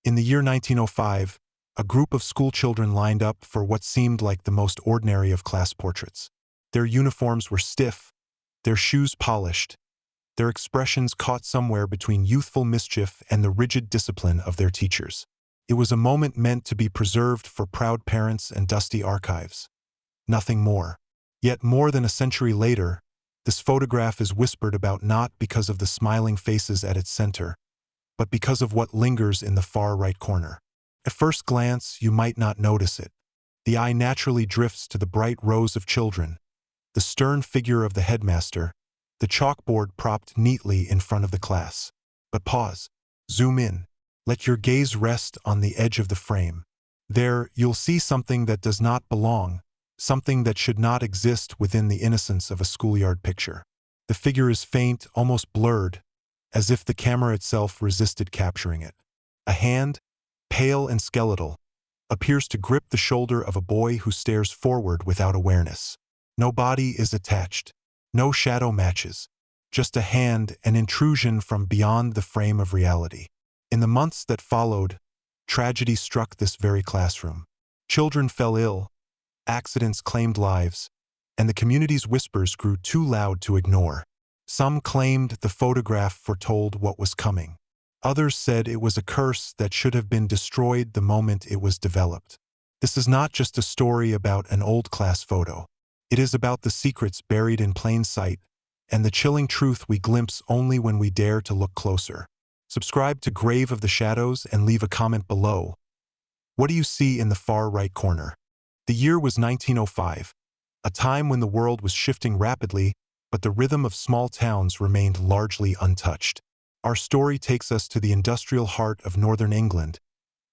In the year 1905, a group of schoolchildren lined up for what seemed like the most ordinary of class portraits. Their uniforms were stiff, their shoes polished, their expressions caught somewhere between youthful mischief and the rigid discipline of their teachers. It was a moment meant to be preserved for proud parents and dusty archives. Nothing more. Yet more than a century later, this photograph is whispered about not because of the smiling faces at its center, but because of what lingers in the far right corner. At first glance, you might not notice it. The eye naturally drifts to the bright rows of children, the stern figure of the headmaster, the chalkboard propped neatly in front of the class. But pause. Zoom in. Let your gaze rest on the edge of the frame. There, you'll see something that does not belong, something that should not exist within the innocence of a schoolyard picture. The figure is faint, almost blurred, as if the camera itself resisted capturing it. A hand, pale and skeletal, appears to grip the shoulder of a boy who stares forward without awareness. No body is attached. No shadow matches. Just a hand, an intrusion from beyond the frame of reality. In the months that followed, tragedy struck this very classroom. Children fell ill, accidents claimed lives, and the community's whispers grew too loud to ignore. Some claimed the photograph foretold what was coming. Others said it was a curse that should have been destroyed the moment it was developed. This is not just a story about an old class photo. It is about the secrets buried in plain sight and the chilling truth we glimpse only when we dare to look closer. Subscribe to Grave of the Shadows and leave a comment below. What do you see in the far right corner? The year was 1905, a time when the world was shifting rapidly, but the rhythm of small towns remained largely untouched. Our story takes us to the industrial heart of northern England,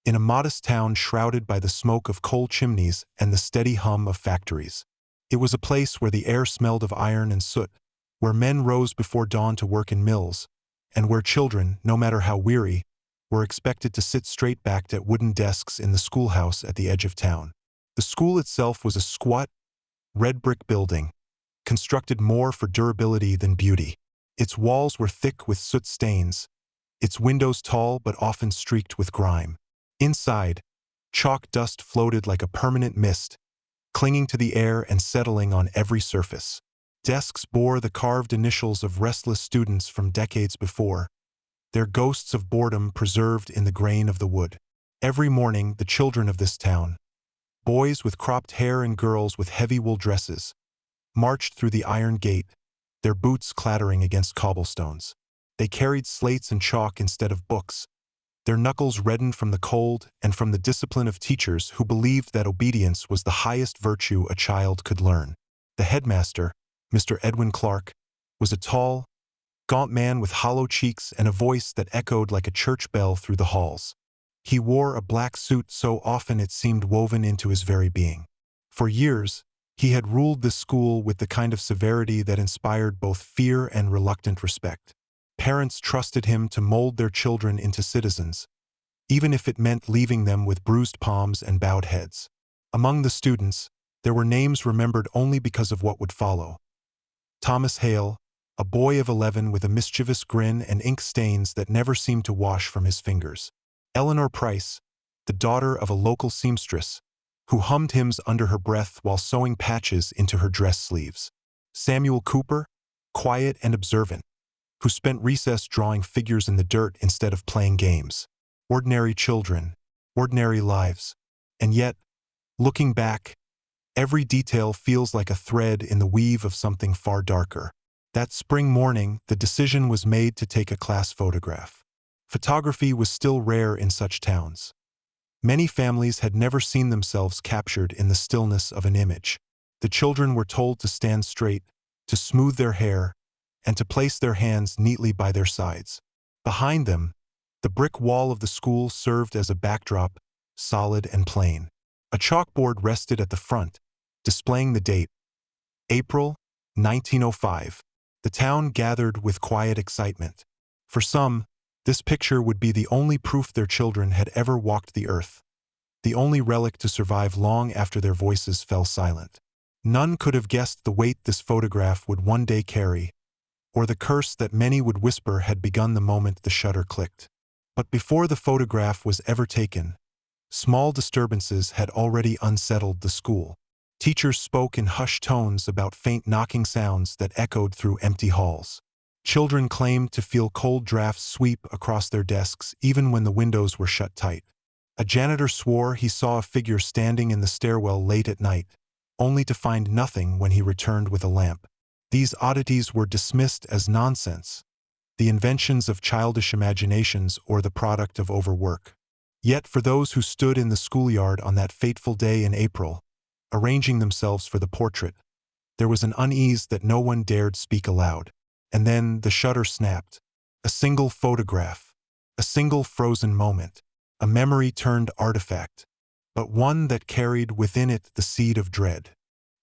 in a modest town shrouded by the smoke of coal chimneys and the steady hum of factories. It was a place where the air smelled of iron and soot, where men rose before dawn to work in mills, and where children, no matter how weary, were expected to sit straight-backed at wooden desks in the schoolhouse at the edge of town. The school itself was a squat, red brick building, constructed more for durability than beauty. Its walls were thick with soot stains, its windows tall but often streaked with grime. Inside, chalk dust floated like a permanent mist, clinging to the air and settling on every surface. Desks bore the carved initials of restless students from decades before, their ghosts of boredom preserved in the grain of the wood. Every morning, the children of this town, boys with cropped hair and girls with heavy wool dresses, marched through the iron gate, their boots clattering against cobblestones. They carried slates and chalk instead of books, their knuckles reddened from the cold and from the discipline of teachers who believed that obedience was the highest virtue a child could learn. The headmaster, Mr. Edwin Clark, was a tall, gaunt man with hollow cheeks and a voice that echoed like a church bell through the halls. He wore a black suit so often it seemed woven into his very being. For years, he had ruled this school with the kind of severity that inspired both fear and reluctant respect. Parents trusted him to mold their children into citizens, even if it meant leaving them with bruised palms and bowed heads. Among the students, there were names remembered only because of what would follow. Thomas Hale, a boy of 11 with a mischievous grin and ink stains that never seemed to wash from his fingers. Eleanor Price, the daughter of a local seamstress, who hummed hymns under her breath while sewing patches into her dress sleeves. Samuel Cooper, quiet and observant, who spent recess drawing figures in the dirt instead of playing games. Ordinary children, ordinary lives. And yet, looking back, every detail feels like a thread in the weave of something far darker. That spring morning, the decision was made to take a class photograph. Photography was still rare in such towns. Many families had never seen themselves captured in the stillness of an image. The children were told to stand straight, to smooth their hair, and to place their hands neatly by their sides. Behind them, the brick wall of the school served as a backdrop, solid and plain. A chalkboard rested at the front, displaying the date, April 1905. The town gathered with quiet excitement. For some, this picture would be the only proof their children had ever walked the earth, the only relic to survive long after their voices fell silent. None could have guessed the weight this photograph would one day carry, or the curse that many would whisper had begun the moment the shutter clicked. But before the photograph was ever taken, small disturbances had already unsettled the school. Teachers spoke in hushed tones about faint knocking sounds that echoed through empty halls. Children claimed to feel cold drafts sweep across their desks even when the windows were shut tight. A janitor swore he saw a figure standing in the stairwell late at night, only to find nothing when he returned with a lamp. These oddities were dismissed as nonsense, the inventions of childish imaginations or the product of overwork. Yet for those who stood in the schoolyard on that fateful day in April, arranging themselves for the portrait, there was an unease that no one dared speak aloud. And then the shutter snapped. A single photograph, a single frozen moment, a memory turned artifact, but one that carried within it the seed of dread.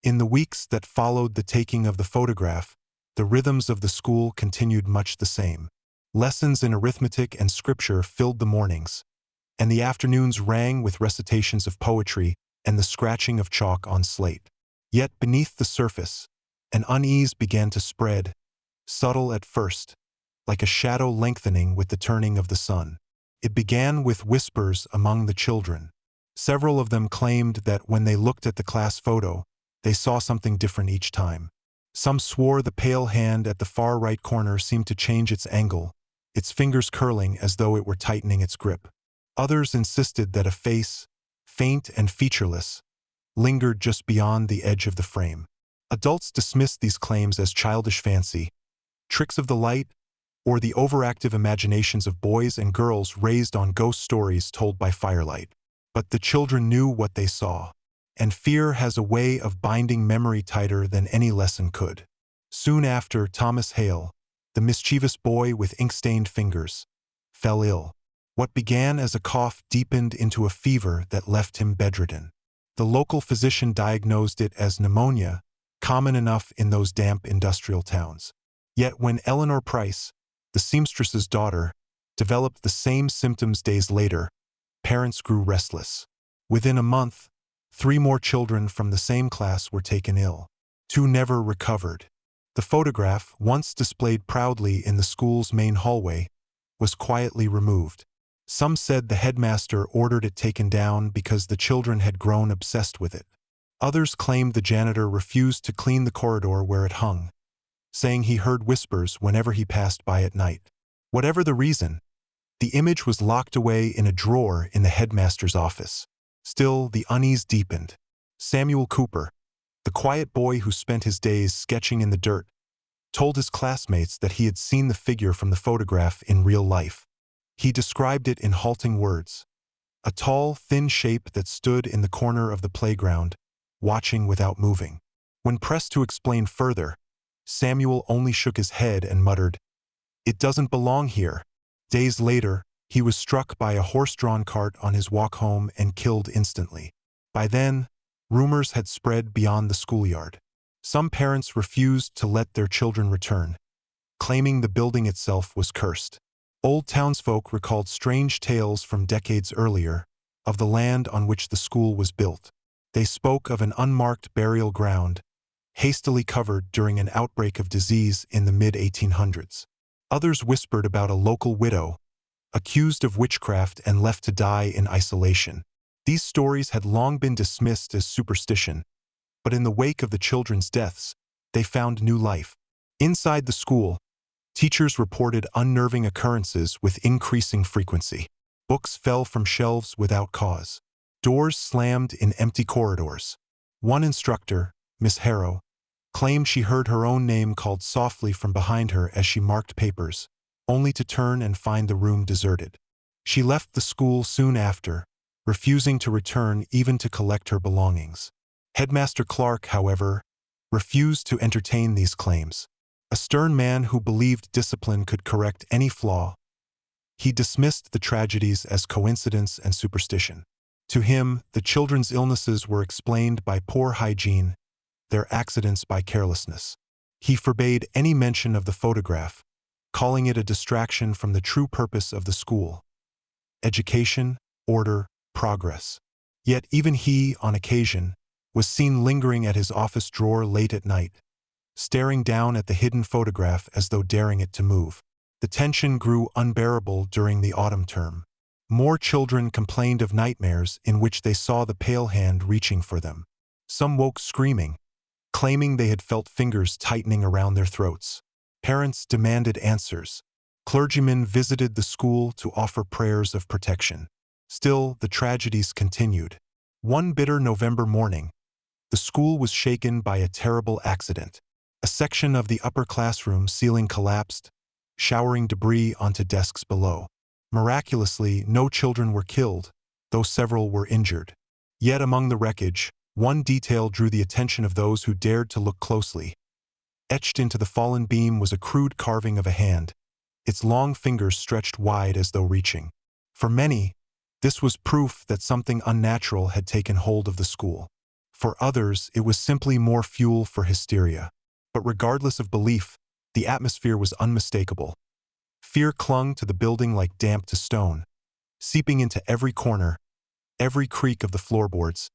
In the weeks that followed the taking of the photograph, the rhythms of the school continued much the same. Lessons in arithmetic and scripture filled the mornings, and the afternoons rang with recitations of poetry and the scratching of chalk on slate. Yet beneath the surface, an unease began to spread, subtle at first, like a shadow lengthening with the turning of the sun. It began with whispers among the children. Several of them claimed that when they looked at the class photo, they saw something different each time. Some swore the pale hand at the far right corner seemed to change its angle, its fingers curling as though it were tightening its grip. Others insisted that a face, faint and featureless, lingered just beyond the edge of the frame. Adults dismissed these claims as childish fancy, tricks of the light, or the overactive imaginations of boys and girls raised on ghost stories told by firelight. But the children knew what they saw, and fear has a way of binding memory tighter than any lesson could. Soon after, Thomas Hale, the mischievous boy with ink-stained fingers, fell ill. What began as a cough deepened into a fever that left him bedridden. The local physician diagnosed it as pneumonia, common enough in those damp industrial towns. Yet when Eleanor Price, the seamstress's daughter, developed the same symptoms days later, parents grew restless. Within a month, 3 more children from the same class were taken ill. 2 never recovered. The photograph, once displayed proudly in the school's main hallway, was quietly removed. Some said the headmaster ordered it taken down because the children had grown obsessed with it. Others claimed the janitor refused to clean the corridor where it hung, saying he heard whispers whenever he passed by at night. Whatever the reason, the image was locked away in a drawer in the headmaster's office. Still, the unease deepened. Samuel Cooper, the quiet boy who spent his days sketching in the dirt, told his classmates that he had seen the figure from the photograph in real life. He described it in halting words. A tall, thin shape that stood in the corner of the playground, watching without moving. When pressed to explain further, Samuel only shook his head and muttered, "It doesn't belong here." Days later, he was struck by a horse-drawn cart on his walk home and killed instantly. By then, rumors had spread beyond the schoolyard. Some parents refused to let their children return, claiming the building itself was cursed. Old townsfolk recalled strange tales from decades earlier of the land on which the school was built. They spoke of an unmarked burial ground, hastily covered during an outbreak of disease in the mid-1800s. Others whispered about a local widow, accused of witchcraft and left to die in isolation. These stories had long been dismissed as superstition, but in the wake of the children's deaths, they found new life. Inside the school, teachers reported unnerving occurrences with increasing frequency. Books fell from shelves without cause. Doors slammed in empty corridors. One instructor, Miss Harrow, claimed she heard her own name called softly from behind her as she marked papers, only to turn and find the room deserted. She left the school soon after, refusing to return even to collect her belongings. Headmaster Clark, however, refused to entertain these claims. A stern man who believed discipline could correct any flaw, he dismissed the tragedies as coincidence and superstition. To him, the children's illnesses were explained by poor hygiene, their accidents by carelessness. He forbade any mention of the photograph, calling it a distraction from the true purpose of the school: education, order, progress. Yet even he, on occasion, was seen lingering at his office drawer late at night, staring down at the hidden photograph as though daring it to move. The tension grew unbearable during the autumn term. More children complained of nightmares in which they saw the pale hand reaching for them. Some woke screaming, claiming they had felt fingers tightening around their throats. Parents demanded answers. Clergymen visited the school to offer prayers of protection. Still, the tragedies continued. One bitter November morning, the school was shaken by a terrible accident. A section of the upper classroom ceiling collapsed, showering debris onto desks below. Miraculously, no children were killed, though several were injured. Yet among the wreckage, one detail drew the attention of those who dared to look closely. Etched into the fallen beam was a crude carving of a hand, its long fingers stretched wide as though reaching. For many, this was proof that something unnatural had taken hold of the school. For others, it was simply more fuel for hysteria. But regardless of belief, the atmosphere was unmistakable. Fear clung to the building like damp to stone, seeping into every corner, every creak of the floorboards,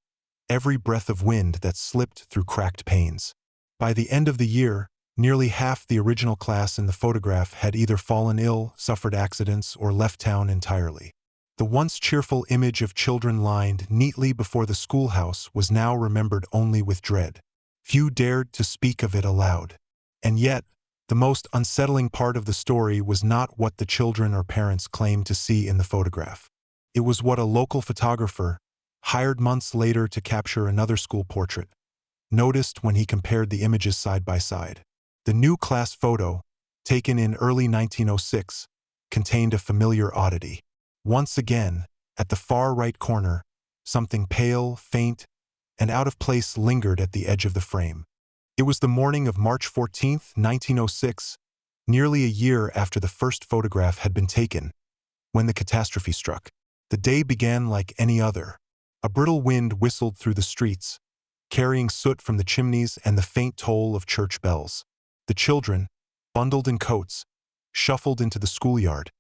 every breath of wind that slipped through cracked panes. By the end of the year, nearly half the original class in the photograph had either fallen ill, suffered accidents, or left town entirely. The once cheerful image of children lined neatly before the schoolhouse was now remembered only with dread. Few dared to speak of it aloud. And yet, the most unsettling part of the story was not what the children or parents claimed to see in the photograph. It was what a local photographer, hired months later to capture another school portrait, noticed when he compared the images side by side. The new class photo, taken in early 1906, contained a familiar oddity. Once again, at the far right corner, something pale, faint, and out of place lingered at the edge of the frame. It was the morning of March 14, 1906, nearly a year after the first photograph had been taken, when the catastrophe struck. The day began like any other. A brittle wind whistled through the streets, carrying soot from the chimneys and the faint toll of church bells. The children, bundled in coats, shuffled into the schoolyard,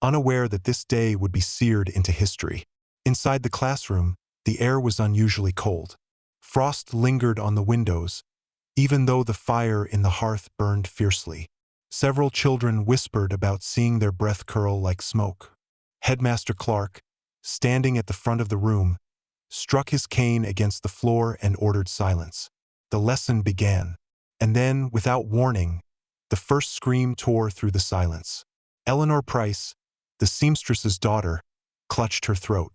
unaware that this day would be seared into history. Inside the classroom, the air was unusually cold. Frost lingered on the windows, even though the fire in the hearth burned fiercely. Several children whispered about seeing their breath curl like smoke. Headmaster Clark, standing at the front of the room, struck his cane against the floor and ordered silence. The lesson began. And then, without warning, the first scream tore through the silence. Eleanor Price, the seamstress's daughter, clutched her throat.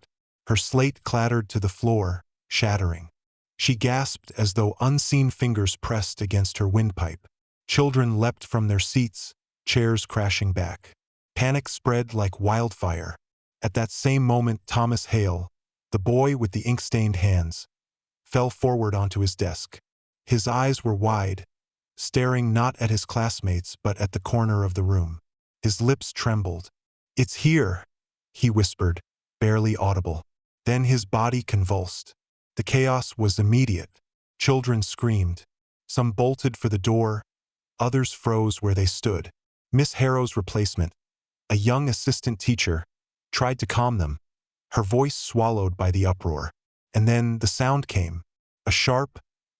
Her slate clattered to the floor, shattering. She gasped as though unseen fingers pressed against her windpipe. Children leapt from their seats, chairs crashing back. Panic spread like wildfire. At that same moment, Thomas Hale, the boy with the ink-stained hands, fell forward onto his desk. His eyes were wide, staring not at his classmates but at the corner of the room. His lips trembled. "It's here," he whispered, barely audible. Then his body convulsed. The chaos was immediate. Children screamed. Some bolted for the door, others froze where they stood. Miss Harrow's replacement, a young assistant teacher, tried to calm them, her voice swallowed by the uproar. And then the sound came. A sharp,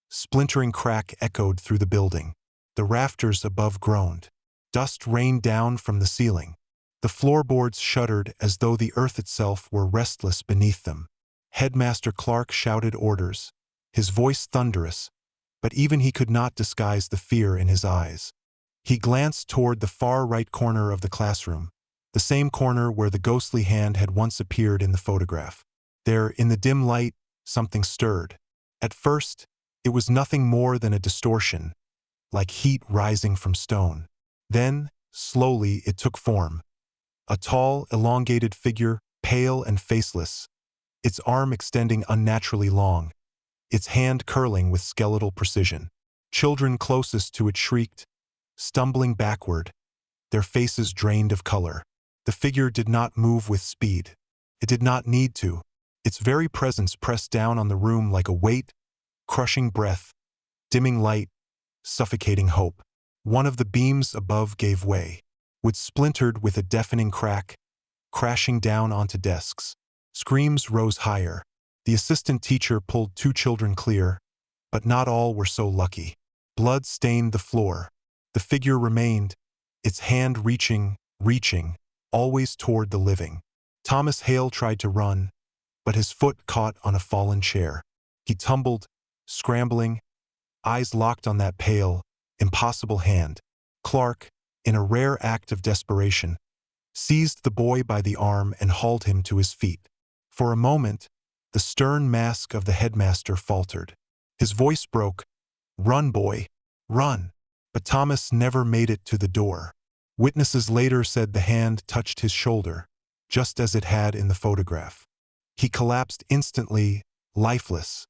splintering crack echoed through the building. The rafters above groaned. Dust rained down from the ceiling. The floorboards shuddered as though the earth itself were restless beneath them. Headmaster Clark shouted orders, his voice thunderous, but even he could not disguise the fear in his eyes. He glanced toward the far right corner of the classroom, the same corner where the ghostly hand had once appeared in the photograph. There, in the dim light, something stirred. At first, it was nothing more than a distortion, like heat rising from stone. Then, slowly, it took form. A tall, elongated figure, pale and faceless, its arm extending unnaturally long, its hand curling with skeletal precision. Children closest to it shrieked, stumbling backward, their faces drained of color. The figure did not move with speed. It did not need to. Its very presence pressed down on the room like a weight, crushing breath, dimming light, suffocating hope. One of the beams above gave way, which splintered with a deafening crack, crashing down onto desks. Screams rose higher. The assistant teacher pulled 2 children clear, but not all were so lucky. Blood stained the floor. The figure remained, its hand reaching, reaching, always toward the living. Thomas Hale tried to run, but his foot caught on a fallen chair. He tumbled, scrambling, eyes locked on that pale, impossible hand. Clark, in a rare act of desperation, seized the boy by the arm and hauled him to his feet. For a moment, the stern mask of the headmaster faltered. His voice broke, "Run, boy, run!" But Thomas never made it to the door. Witnesses later said the hand touched his shoulder, just as it had in the photograph. He collapsed instantly, lifeless,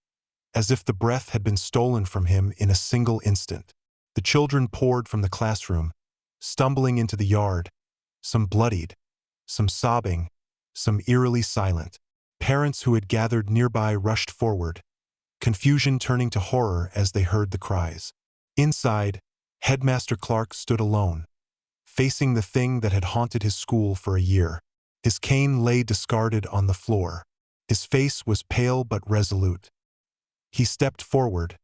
as if the breath had been stolen from him in a single instant. The children poured from the classroom, stumbling into the yard, some bloodied, some sobbing, some eerily silent. Parents who had gathered nearby rushed forward, confusion turning to horror as they heard the cries. Inside, Headmaster Clark stood alone, facing the thing that had haunted his school for a year. His cane lay discarded on the floor. His face was pale but resolute. He stepped forward,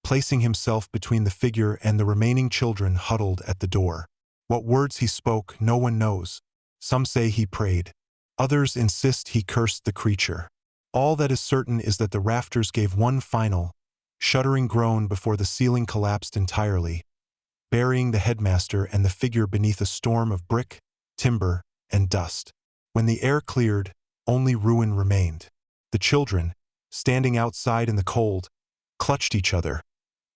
placing himself between the figure and the remaining children huddled at the door. What words he spoke, no one knows. Some say he prayed. Others insist he cursed the creature. All that is certain is that the rafters gave one final, shuddering groan before the ceiling collapsed entirely, burying the headmaster and the figure beneath a storm of brick, timber, and dust. When the air cleared, only ruin remained. The children, standing outside in the cold, clutched each other,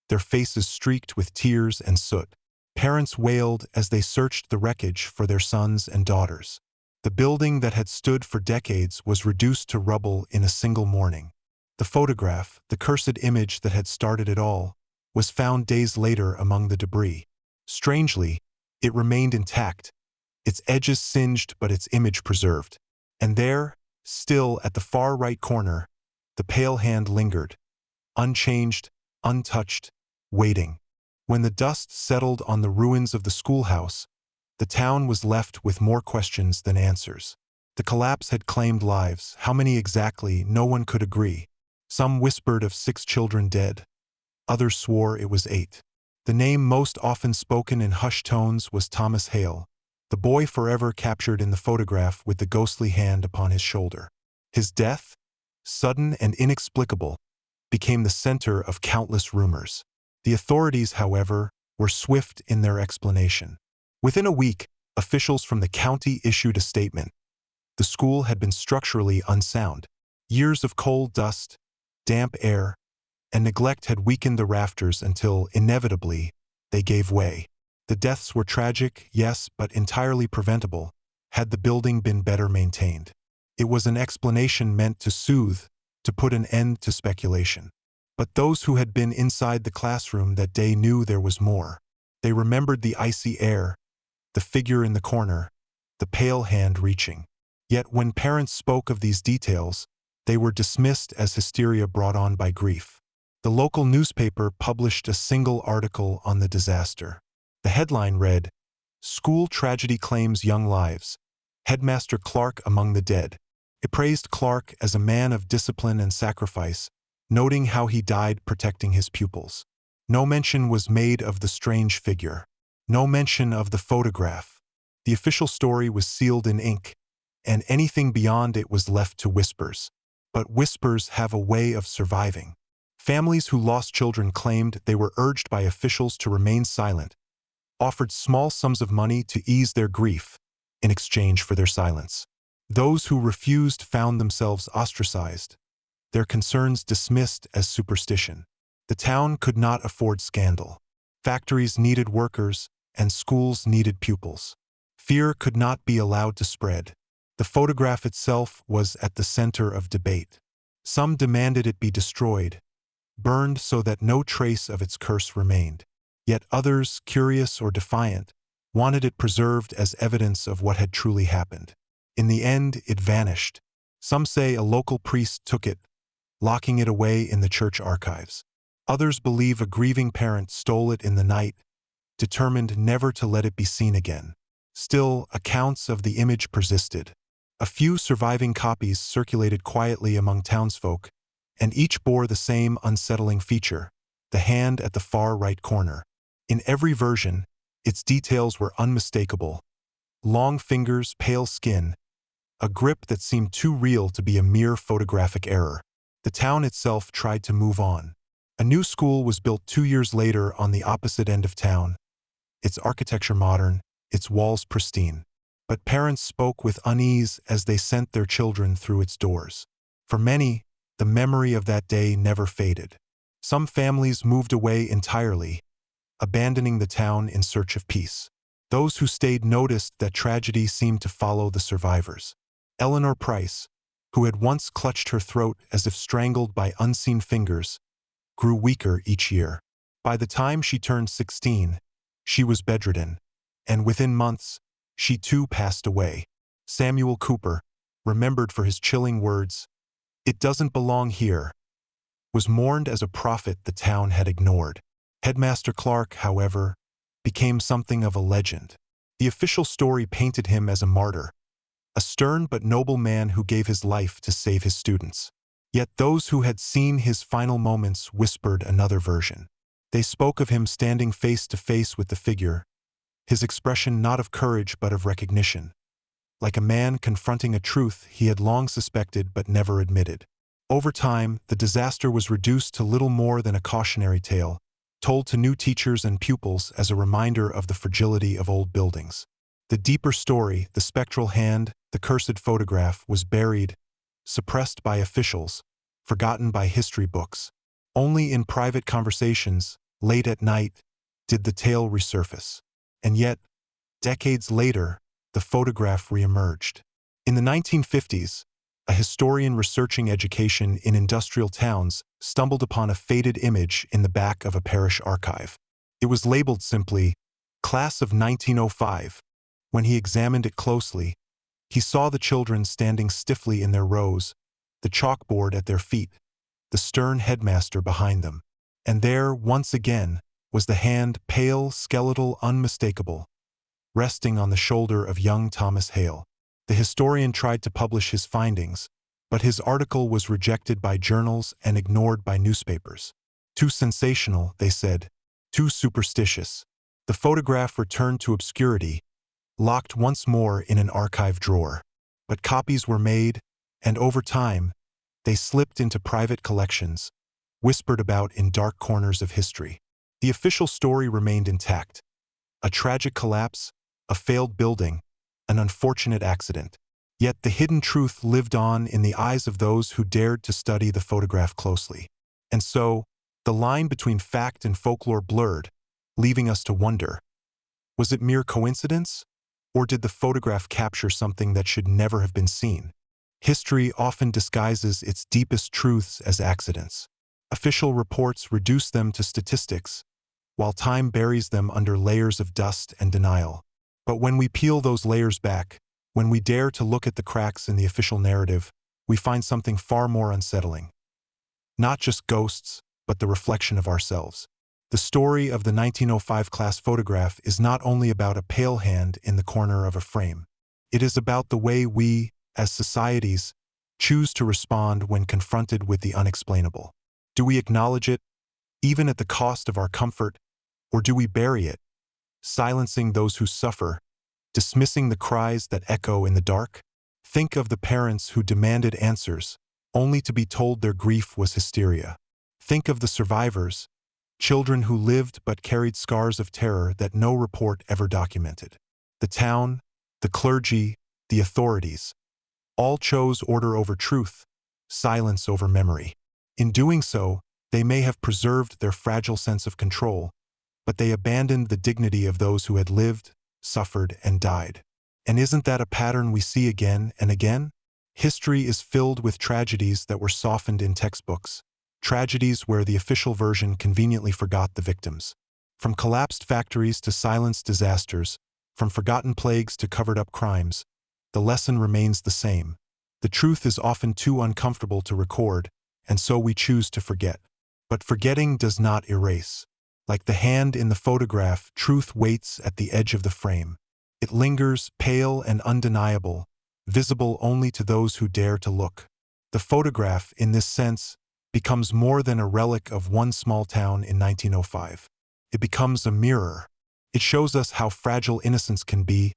their faces streaked with tears and soot. Parents wailed as they searched the wreckage for their sons and daughters. The building that had stood for decades was reduced to rubble in a single morning. The photograph, the cursed image that had started it all, was found days later among the debris. Strangely, it remained intact, its edges singed but its image preserved. And there, still at the far right corner, the pale hand lingered, unchanged, untouched, waiting. When the dust settled on the ruins of the schoolhouse, the town was left with more questions than answers. The collapse had claimed lives. How many exactly, no one could agree. Some whispered of 6 children dead. Others swore it was 8. The name most often spoken in hushed tones was Thomas Hale, the boy forever captured in the photograph with the ghostly hand upon his shoulder. His death, sudden and inexplicable, became the center of countless rumors. The authorities, however, were swift in their explanation. Within a week, officials from the county issued a statement. The school had been structurally unsound. Years of coal dust, damp air, and neglect had weakened the rafters until, inevitably, they gave way. The deaths were tragic, yes, but entirely preventable, had the building been better maintained. It was an explanation meant to soothe, to put an end to speculation. But those who had been inside the classroom that day knew there was more. They remembered the icy air, the figure in the corner, the pale hand reaching. Yet when parents spoke of these details, they were dismissed as hysteria brought on by grief. The local newspaper published a single article on the disaster. The headline read, "School Tragedy Claims Young Lives. Headmaster Clark Among the Dead." It praised Clark as a man of discipline and sacrifice, noting how he died protecting his pupils. No mention was made of the strange figure. No mention of the photograph. The official story was sealed in ink, and anything beyond it was left to whispers. But whispers have a way of surviving. Families who lost children claimed they were urged by officials to remain silent, offered small sums of money to ease their grief in exchange for their silence. Those who refused found themselves ostracized, their concerns dismissed as superstition. The town could not afford scandal. Factories needed workers, and schools needed pupils. Fear could not be allowed to spread. The photograph itself was at the center of debate. Some demanded it be destroyed, burned so that no trace of its curse remained. Yet others, curious or defiant, wanted it preserved as evidence of what had truly happened. In the end, it vanished. Some say a local priest took it, locking it away in the church archives. Others believe a grieving parent stole it in the night, determined never to let it be seen again. Still, accounts of the image persisted. A few surviving copies circulated quietly among townsfolk, and each bore the same unsettling feature, the hand at the far right corner. In every version, its details were unmistakable. Long fingers, pale skin, a grip that seemed too real to be a mere photographic error. The town itself tried to move on. A new school was built 2 years later on the opposite end of town, its architecture modern, its walls pristine. But parents spoke with unease as they sent their children through its doors. For many, the memory of that day never faded. Some families moved away entirely, abandoning the town in search of peace. Those who stayed noticed that tragedy seemed to follow the survivors. Eleanor Price, who had once clutched her throat as if strangled by unseen fingers, grew weaker each year. By the time she turned 16, she was bedridden, and within months, she too passed away. Samuel Cooper, remembered for his chilling words, "It doesn't belong here," was mourned as a prophet the town had ignored. Headmaster Clark, however, became something of a legend. The official story painted him as a martyr, a stern but noble man who gave his life to save his students. Yet those who had seen his final moments whispered another version. They spoke of him standing face to face with the figure, his expression not of courage but of recognition, like a man confronting a truth he had long suspected but never admitted. Over time, the disaster was reduced to little more than a cautionary tale, told to new teachers and pupils as a reminder of the fragility of old buildings. The deeper story, the spectral hand, the cursed photograph, was buried, suppressed by officials, forgotten by history books. Only in private conversations, late at night, did the tale resurface. And yet, decades later, the photograph reemerged. In the 1950s, a historian researching education in industrial towns stumbled upon a faded image in the back of a parish archive. It was labeled simply, "Class of 1905. When he examined it closely, he saw the children standing stiffly in their rows, the chalkboard at their feet, the stern headmaster behind them. And there, once again, was the hand, pale, skeletal, unmistakable, resting on the shoulder of young Thomas Hale. The historian tried to publish his findings, but his article was rejected by journals and ignored by newspapers. Too sensational, they said, too superstitious. The photograph returned to obscurity, locked once more in an archive drawer. But copies were made, and over time, they slipped into private collections, whispered about in dark corners of history. The official story remained intact. A tragic collapse, a failed building, an unfortunate accident. Yet the hidden truth lived on in the eyes of those who dared to study the photograph closely. And so, the line between fact and folklore blurred, leaving us to wonder, was it mere coincidence? Or did the photograph capture something that should never have been seen? History often disguises its deepest truths as accidents. Official reports reduce them to statistics, while time buries them under layers of dust and denial. But when we peel those layers back, when we dare to look at the cracks in the official narrative, we find something far more unsettling. Not just ghosts, but the reflection of ourselves. The story of the 1905 class photograph is not only about a pale hand in the corner of a frame. It is about the way we, as societies, choose to respond when confronted with the unexplainable. Do we acknowledge it, even at the cost of our comfort, or do we bury it, silencing those who suffer, dismissing the cries that echo in the dark? Think of the parents who demanded answers, only to be told their grief was hysteria. Think of the survivors, children who lived but carried scars of terror that no report ever documented. The town, the clergy, the authorities, all chose order over truth, silence over memory. In doing so, they may have preserved their fragile sense of control, but they abandoned the dignity of those who had lived, suffered, and died. And isn't that a pattern we see again and again? History is filled with tragedies that were softened in textbooks, tragedies where the official version conveniently forgot the victims. From collapsed factories to silenced disasters, from forgotten plagues to covered-up crimes, the lesson remains the same. The truth is often too uncomfortable to record, and so we choose to forget. But forgetting does not erase. Like the hand in the photograph, truth waits at the edge of the frame. It lingers, pale and undeniable, visible only to those who dare to look. The photograph, in this sense, becomes more than a relic of one small town in 1905. It becomes a mirror. It shows us how fragile innocence can be,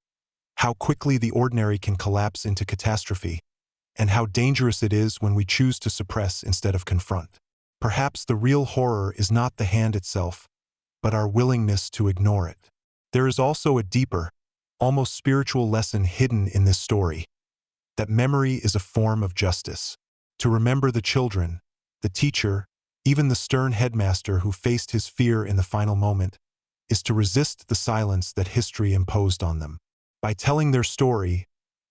how quickly the ordinary can collapse into catastrophe, and how dangerous it is when we choose to suppress instead of confront. Perhaps the real horror is not the hand itself, but our willingness to ignore it. There is also a deeper, almost spiritual lesson hidden in this story, that memory is a form of justice. To remember the children, the teacher, even the stern headmaster who faced his fear in the final moment, is to resist the silence that history imposed on them. By telling their story,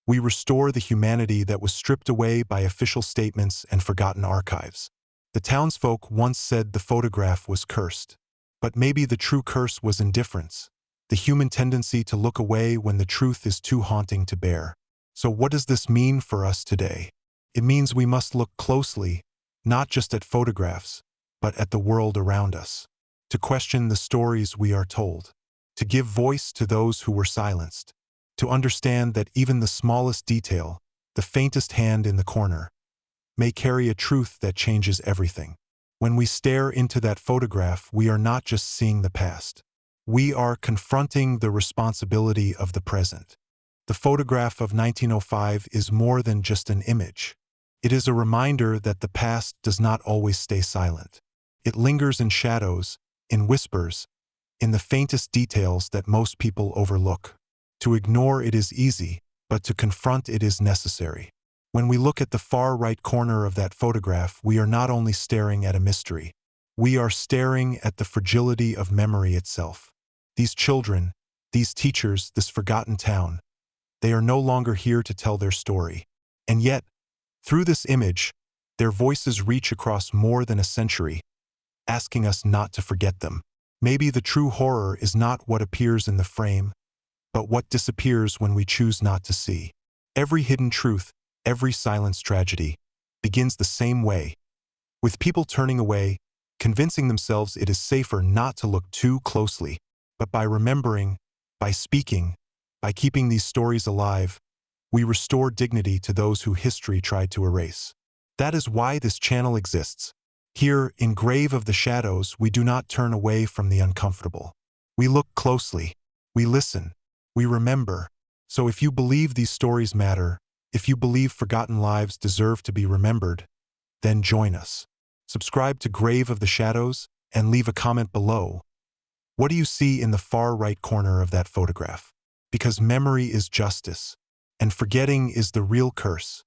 we restore the humanity that was stripped away by official statements and forgotten archives. The townsfolk once said the photograph was cursed. But maybe the true curse was indifference, the human tendency to look away when the truth is too haunting to bear. So what does this mean for us today? It means we must look closely, not just at photographs, but at the world around us, to question the stories we are told, to give voice to those who were silenced, to understand that even the smallest detail, the faintest hand in the corner, may carry a truth that changes everything. When we stare into that photograph, we are not just seeing the past. We are confronting the responsibility of the present. The photograph of 1905 is more than just an image. It is a reminder that the past does not always stay silent. It lingers in shadows, in whispers, in the faintest details that most people overlook. To ignore it is easy, but to confront it is necessary. When we look at the far right corner of that photograph, we are not only staring at a mystery. We are staring at the fragility of memory itself. These children, these teachers, this forgotten town, they are no longer here to tell their story. And yet, through this image, their voices reach across more than a century, asking us not to forget them. Maybe the true horror is not what appears in the frame, but what disappears when we choose not to see. Every hidden truth, every silenced tragedy, begins the same way, with people turning away, convincing themselves it is safer not to look too closely. But by remembering, by speaking, by keeping these stories alive, we restore dignity to those who history tried to erase. That is why this channel exists. Here, in Grave of the Shadows, we do not turn away from the uncomfortable. We look closely, we listen, we remember. So if you believe these stories matter, if you believe forgotten lives deserve to be remembered, then join us. Subscribe to Grave of the Shadows and leave a comment below. What do you see in the far right corner of that photograph? Because memory is justice, and forgetting is the real curse.